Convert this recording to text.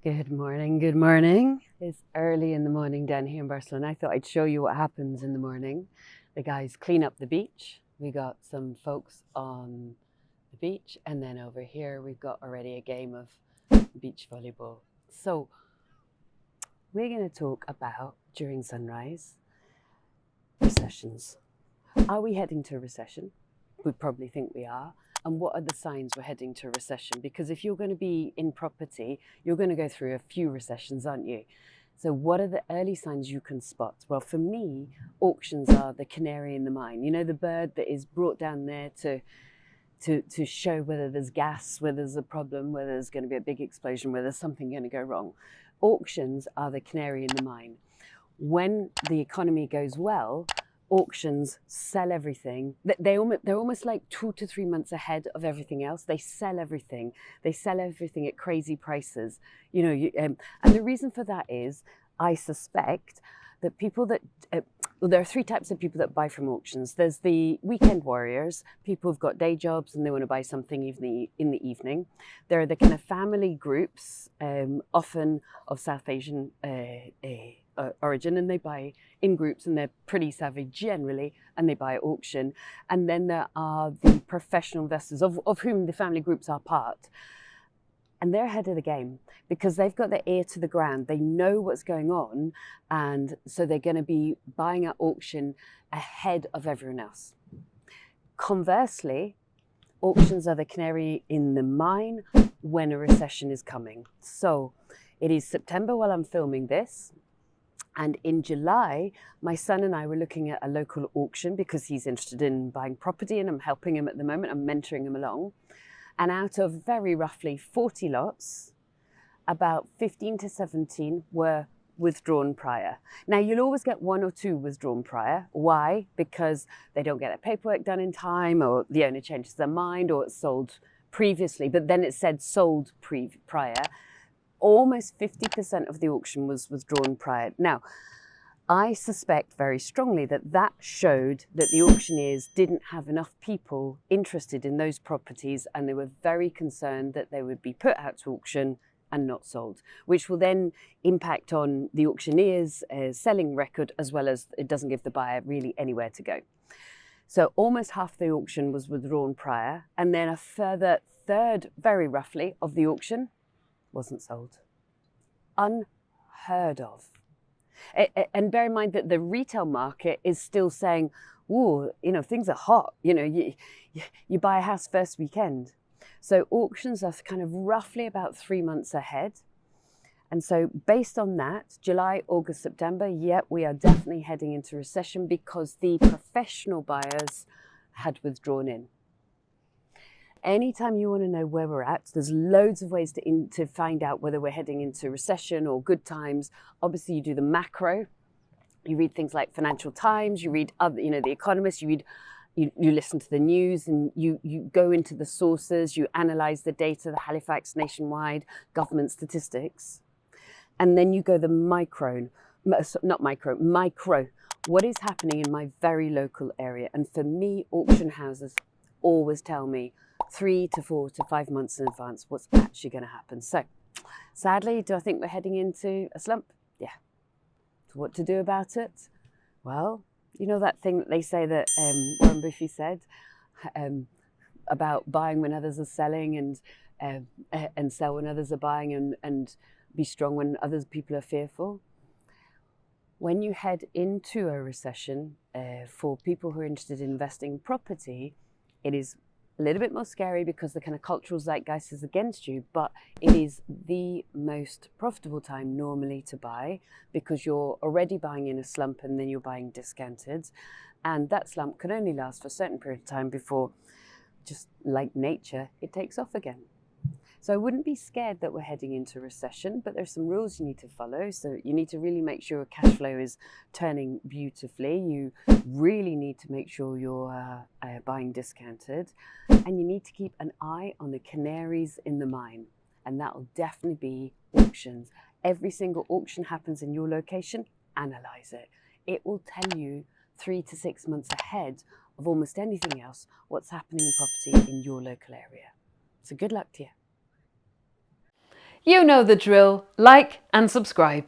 Good morning, good morning. It's early in the morning down here in Barcelona. I thought I'd show you what happens in the morning. The guys clean up the beach. We got some folks on the beach, and then over here we've got already a game of beach volleyball. So we're going to talk about, during sunrise, recessions. Are we heading to a recession? We probably think we are. And what are the signs we're heading to a recession? Because if you're going to be in property, you're going to go through a few recessions, aren't you? So what are the early signs you can spot? Well, for me, auctions are the canary in the mine. You know, the bird that is brought down there to show whether there's gas, whether there's a problem, whether there's going to be a big explosion, whether there's something going to go wrong. Auctions are the canary in the mine. When the economy goes well, auctions sell everything. They're almost like 2 to 3 months ahead of everything else. They sell everything. They sell everything at crazy prices. You know, and the reason for that is, I suspect that people that well, there are 3 types of people that buy from auctions. There's the weekend warriors, people who've got day jobs and they want to buy something in the evening. There are the kind of family groups, often of South Asian origin, and they buy in groups and they're pretty savvy generally, and they buy at auction. And then there are the professional investors of whom the family groups are part. And they're ahead of the game because they've got their ear to the ground. They know what's going on. And so they're going to be buying at auction ahead of everyone else. Conversely, auctions are the canary in the mine when a recession is coming. So it is September while I'm filming this. And in July, my son and I were looking at a local auction because he's interested in buying property, and I'm helping him at the moment. I'm mentoring him along. And out of very roughly 40 lots, about 15 to 17 were withdrawn prior. Now, you'll always get 1 or 2 withdrawn prior. Why? Because they don't get their paperwork done in time, or the owner changes their mind, or it's sold previously, but then it said sold prior. Almost 50% of the auction was withdrawn prior. Now, I suspect very strongly that that showed that the auctioneers didn't have enough people interested in those properties, and they were very concerned that they would be put out to auction and not sold, which will then impact on the auctioneer's selling record, as well as it doesn't give the buyer really anywhere to go. So almost half the auction was withdrawn prior, and then a further third, very roughly, of the auction wasn't sold. Unheard of. And bear in mind that the retail market is still saying, "Ooh, you know, things are hot. You know, you buy a house first weekend." So auctions are kind of roughly about 3 months ahead. And so based on that, July, August, September, we are definitely heading into recession because the professional buyers had withdrawn in. Anytime you want to know where we're at, there's loads of ways to find out whether we're heading into recession or good times. Obviously, you do the macro. You read things like Financial Times. You read other, The Economist. You listen to the news, and you go into the sources. You analyze the data, the Halifax nationwide government statistics, and then you go the micro. What is happening in my very local area? And for me, auction houses always tell me 3 to 4 to 5 months in advance what's actually going to happen. So sadly, do I think we're heading into a slump? Yeah. So what to do about it? Well, you know that thing that they say that Warren Buffett said about buying when others are selling, and sell when others are buying, and be strong when other people are fearful. When you head into a recession, for people who are interested in investing in property, it is a little bit more scary because the kind of cultural zeitgeist is against you, but it is the most profitable time normally to buy because you're already buying in a slump and then you're buying discounted. And that slump can only last for a certain period of time before, just like nature, it takes off again. So I wouldn't be scared that we're heading into recession, but there's some rules you need to follow. So you need to really make sure your cash flow is turning beautifully. You really need to make sure you're buying discounted. And you need to keep an eye on the canaries in the mine. And that will definitely be auctions. Every single auction happens in your location, analyze it. It will tell you 3 to 6 months ahead of almost anything else what's happening in property in your local area. So good luck to you. You know the drill. Like and subscribe.